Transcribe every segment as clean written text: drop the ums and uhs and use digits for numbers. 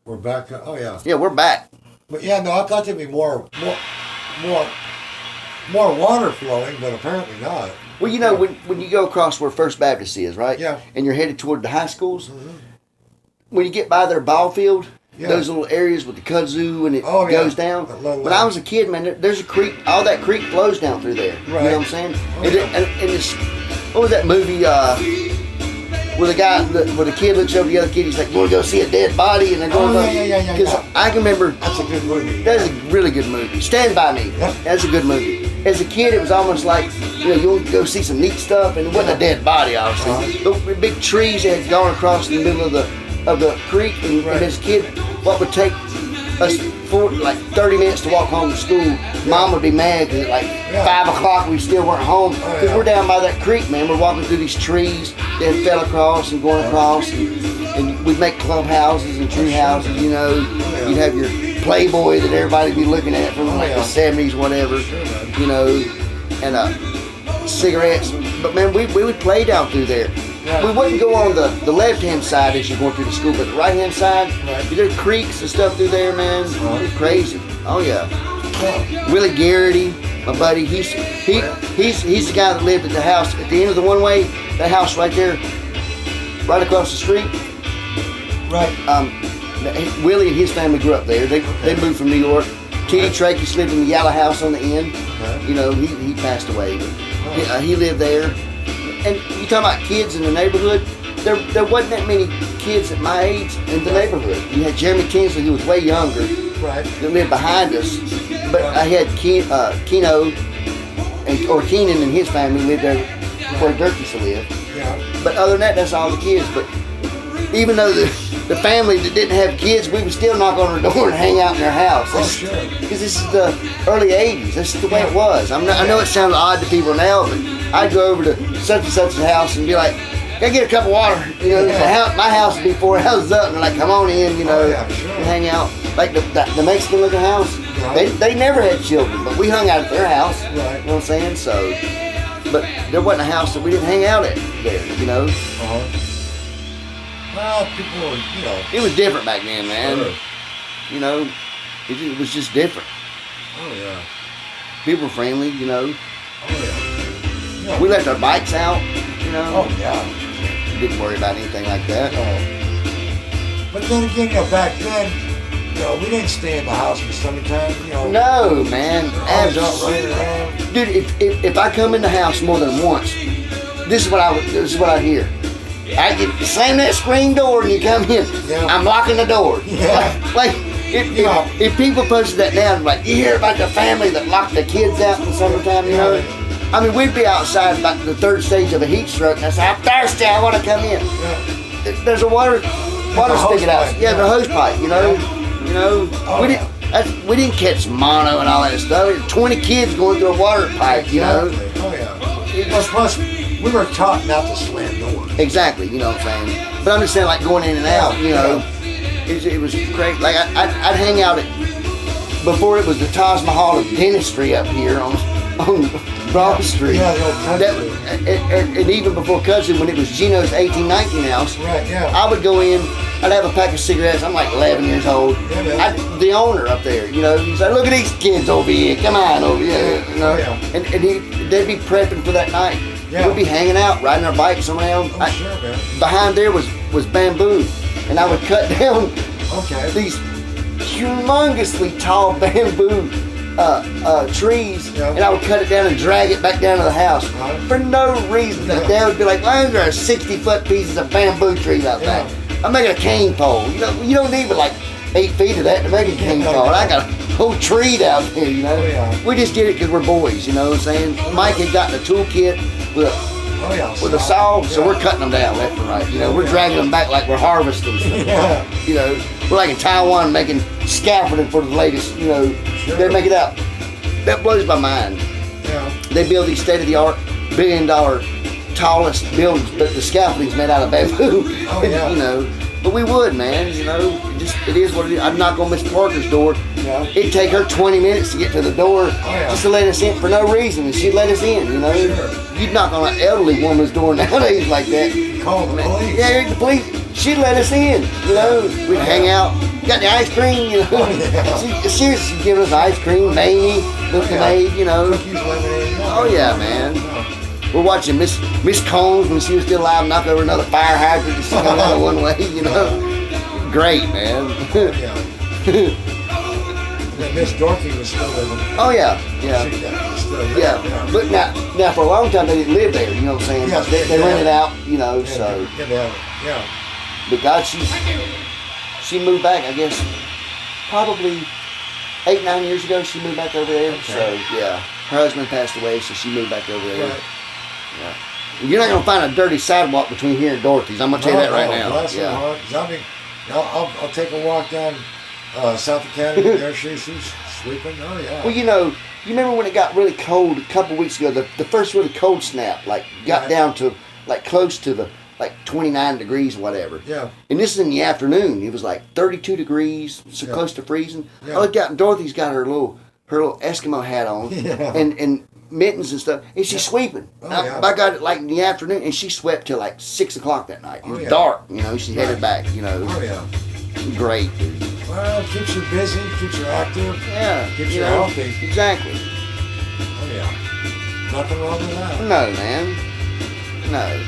We're back. Oh yeah. Yeah, we're back. But yeah, no, I thought there'd be more water flowing, but apparently not. Well, you know, when you go across where First Baptist is, right? Yeah. And you're headed toward the high schools, when you get by their ball field, those little areas with the kudzu and it goes down. When I was a kid, man, there's a creek. All that creek flows down through there. Right. You know what I'm saying? Oh, and it's, what was that movie? Where the kid looks over the other kid, he's like, "You want to go see a dead body?" And they're going, yeah. Because I can remember. That's a good movie. That's a really good movie. Stand By Me. Yep. That's a good movie. As a kid, it was almost like, you want to go see some neat stuff, and it wasn't a dead body, obviously. The big trees that had gone across in the middle of the creek, and as a kid, what would take us like 30 minutes to walk home from school, Mom would be mad because at 5 o'clock we still weren't home. Because we're down by that creek, man. We're walking through these trees that fell across and going across, and we'd make clubhouses and tree houses, you know. You'd have your Playboy that everybody'd be looking at from like the 70s, whatever, you know, and cigarettes. But man, we would play down through there. We wouldn't go on the left-hand side as you're going through the school, but the right-hand side, there's creeks and stuff through there, man. It's crazy. Oh yeah. Willie Garrity, my buddy, he's the guy that lived at the house at the end of the one-way. That house right there, right across the street. Right. Willie and his family grew up there. They moved from New York. T.D. Trachis lived in the yellow house on the end. You know, he passed away, but he lived there. And you talking about kids in the neighborhood? There wasn't that many kids at my age in the neighborhood. You had Jeremy Tinsley, who was way younger, that lived behind us. But I had Keno, or Keenan and his family lived there where Dirk used to live. But other than that, that's all the kids. But even though the family that didn't have kids, we would still knock on their door and hang out in their house. Because this is the early 80s. This is the way it was. I know it sounds odd to people now, but I'd go over to such and such's house and be like, "Can I get a cup of water?" You know, my house would be 4 houses up, and they're like, "Come on in," you know, and hang out. Like the Mexican-looking house, they never had children, but we hung out at their house. You know what I'm saying? So, but there wasn't a house that we didn't hang out at there, you know. Well, people were, you know. It was different back then, man. You know, it was just different. Oh yeah. People were friendly, you know. Oh yeah. We left our bikes out, you know. Oh yeah. Didn't worry about anything like that. But then again, you know, back then, you know, we didn't stay in the house in the summertime, you know. No, man. Absolutely. Dude, if I come in the house more than once, this is what I hear. I get slam that screen door and you come in. I'm locking the door. Like if people posted that now, like, you hear about the family that locked the kids out in the summertime, you know? I mean, we'd be outside about the third stage of a heat stroke, and I say, "I'm thirsty, I want to come in." There's a water spigot out. Yeah, the hose pipe, you know. You know, we didn't catch mono and all that stuff. 20 kids going through a water pipe, you know. Oh yeah. Plus, we were taught not to slam doors. Exactly, you know what I'm saying. But I'm just saying, like, going in and out, you know, it was great. Like I'd hang out at, before it was the Taj Mahal of dentistry up here on Broad Street. Yeah, the old country. And even before Cousin, when it was Gino's 1819 house, I would go in. I'd have a pack of cigarettes. I'm like 11 years old. The owner up there, you know, he's like, "Look at these kids over here. Come on over here." You know, and they'd be prepping for that night. We'd be hanging out, riding our bikes around. Behind there was bamboo, and I would cut down these humongously tall bamboo trees, and I would cut it down and drag it back down to the house for no reason. Dad would be like, "Why is there 60-foot pieces of bamboo trees out there? I'm making a cane pole. You know, you don't need but like 8 feet of that to make a cane pole. I got a whole tree down here, you know." We just did it because we're boys, you know what I'm saying? Mike had gotten a toolkit with a saw, so we're cutting them down left and right. You know, we're dragging them back like we're harvesting stuff. You know, we're like in Taiwan making scaffolding for the latest, you know, they make it out. That blows my mind. They build these state-of-the-art, billion-dollar, tallest buildings, but the scaffolding's made out of bamboo. You know, but we would, man, you know, it is what it is. I'd knock on Miss Parker's door. It'd take her 20 minutes to get to the door just to let us in for no reason, and she'd let us in, you know. You'd knock on an elderly woman's door nowadays like that. Call the police. Yeah, the police. She'd let us in, you know. We'd hang out. got the ice cream, you know. Seriously, giving us ice cream, Mamie, Milk and Maid, you know. Cookies, lemonade. Oh yeah, man. We're watching Miss Combs when she was still alive knock over another fire hydrant to come out one way, you know. Great, man. Miss Dorothy was still living. Oh yeah. Yeah. But now for a long time they didn't live there, you know what I'm saying? Yes, they rented out, you know, so. Yeah. But God, she moved back, I guess, probably 8-9 years ago. She moved back over there. Okay. So yeah, her husband passed away, so she moved back over there. Right. Yeah. You're not gonna find a dirty sidewalk between here and Dorothy's. I'm gonna tell you that right now. Bless her heart. I mean, I'll take a walk down South Academy. There she's sleeping. Oh yeah. Well, you remember when it got really cold a couple weeks ago? The first really cold snap, like got down to like close to the 29 degrees, whatever. Yeah. And this is in the afternoon. It was like 32 degrees, so close to freezing. Yeah. I looked out and Dorothy's got her little Eskimo hat on and mittens and stuff, and she's sweeping. I got it like in the afternoon, and she swept till like 6 o'clock that night. It was dark, you know. She headed back, you know. Oh yeah. Great, dude. Well, it keeps you busy, keeps you active. Yeah. Keeps you healthy. Exactly. Oh yeah. Nothing wrong with that. No, man. No.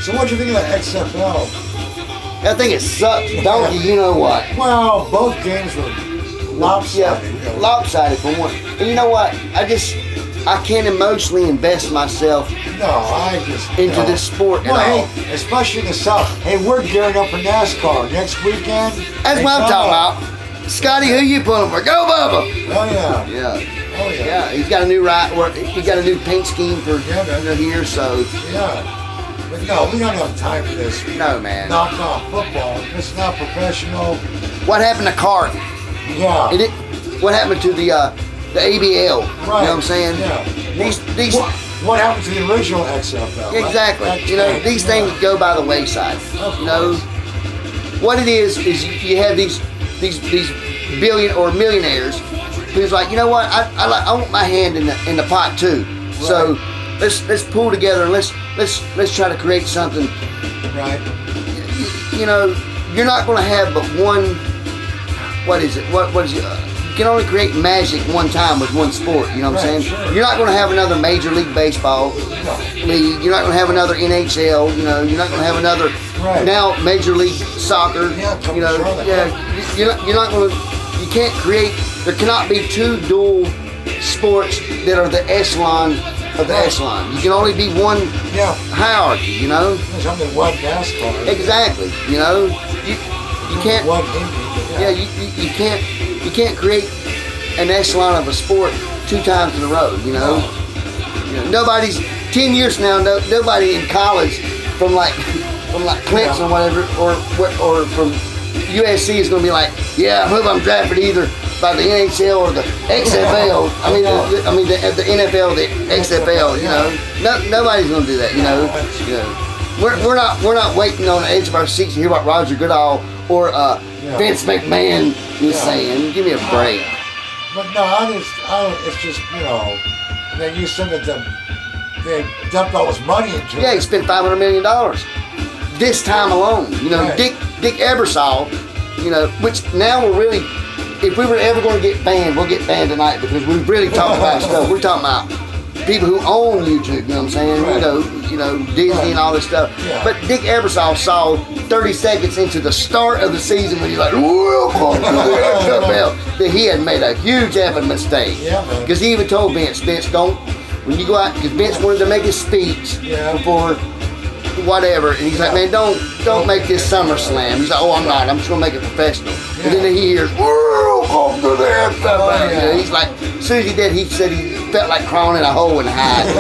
So what'd you think of the XFL? I think it sucks. Donkey, you know what? Well, both games were lopsided. Yeah, lopsided for one. And you know what? I can't emotionally invest myself into this sport at all. Hey, especially in the South. Hey, we're gearing up for NASCAR next weekend. That's what I'm talking about. Scottie, who you pulling for? Go, Bubba! Oh yeah. Yeah. Oh yeah. Yeah, he's got a new he got a new paint scheme for here, so. Yeah. But no, we don't have time for this. No, man. Knock off football. It's not professional. What happened to Cart? Yeah. What happened to the ABL? Right. You know what I'm saying? Yeah. These. What happened to the original XFL? Exactly. You know, these things go by the wayside. You know, what it is you have these billion or millionaires who's like, you know what? I want my hand in the pot too. Right. So let's pull together and let's try to create something. Right. You know, you're not going to have but one. What is it? What is it? You can only create magic one time with one sport. You know what I'm saying? Sure. You're not going to have another Major League Baseball league. You're not going to have another NHL. You know, you're not going to have another now Major League Soccer. Yeah, you know, you're not going to. You can't create. There cannot be two dual sports that are the echelon of the echelon. You can only be one hierarchy. You know. There's only one NASCAR. Exactly. You know, you can't. One Indy. Yeah, you can't create an echelon of a sport 2 times in a row. You know, nobody's 10 years from now. Nobody in college from like Clemson or whatever, or from USC is going to be like, I hope I'm drafted either by the NHL or the XFL. I mean the NFL, the XFL. You know, nobody's going to do that. You know, we're not waiting on the edge of our seats to hear what Roger Goodall or Vince McMahon is saying. Give me a break. But no, it's just, and then you said that they dumped all this money into it. Yeah, he spent $500 million this time alone. You know, Dick Ebersol, which now we're really, if we were ever going to get banned, we'll get banned tonight because we really talk about stuff. We're talking about people who own YouTube, you know what I'm saying? Right. Disney and all this stuff. Yeah. But Dick Ebersol saw 30 seconds into the start of the season when he's like, welcome to the XFL, that he had made a huge effing mistake. Yeah, man. Because he even told Vince, don't, when you go out, because Vince wanted to make his speech before whatever, and he's like, man, don't make this SummerSlam. He's like, I'm not. I'm just going to make it professional. Yeah. And then he hears, welcome to the XFL. He's like, as soon as he did, he said he felt like crawling in a hole and hiding.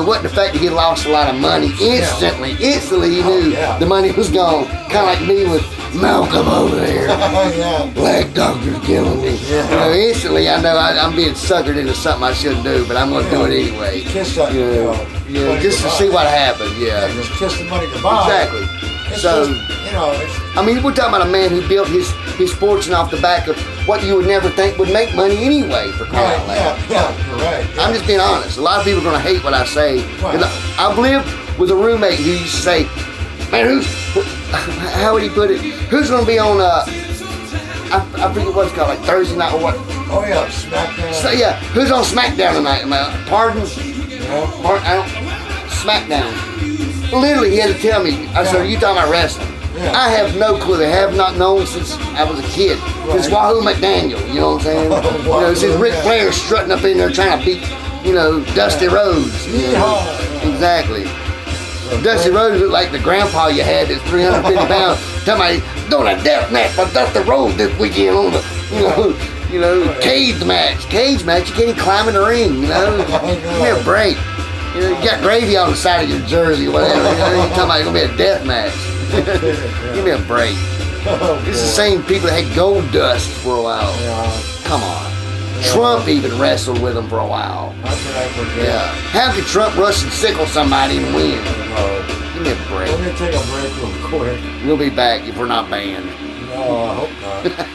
Wasn't the fact that he lost a lot of money. Instantly he knew the money was gone. Kind of like me with Malcolm over there. Black doctor's killing me. Instantly I know I'm being suckered into something I shouldn't do, but I'm going to do it anyway. Kiss that, just to see what happens. Just kiss the money goodbye. Exactly. It's so, just, I mean, we're talking about a man who built his fortune off the back of what you would never think would make money anyway, for crying out loud. Yeah, you're right. I'm just being honest. A lot of people are going to hate what I say. I've lived with a roommate who used to say, man, how would he put it? Who's gonna be on? I forget what it's called, like Thursday night or what? Oh yeah, SmackDown. So yeah, who's on SmackDown tonight? Pardon? SmackDown. Literally, he had to tell me. I said, "Are you talking about wrestling?" Yeah. I have no clue. I have not known since I was a kid. Since Wahoo McDaniel, you know what I'm saying? Since Ric Flair strutting up in there trying to beat, Dusty Rhodes. Exactly. Dusty Rhodes looked like the grandpa you had that's 350 pounds. Somebody doing a death match for Dusty Rhodes this weekend on the, cage match. Cage match, you can't even climb in the ring, Give me a break. You got gravy on the side of your jersey or whatever. You're talking about it's going to be a death match. Give me a break. It's the same people that had Gold Dust for a while. Come on. Trump even wrestled with him for a while. Yeah. How could Trump rush and sickle somebody and win? Give me a break. Let me take a break real quick. We'll be back if we're not banned. No, I hope not.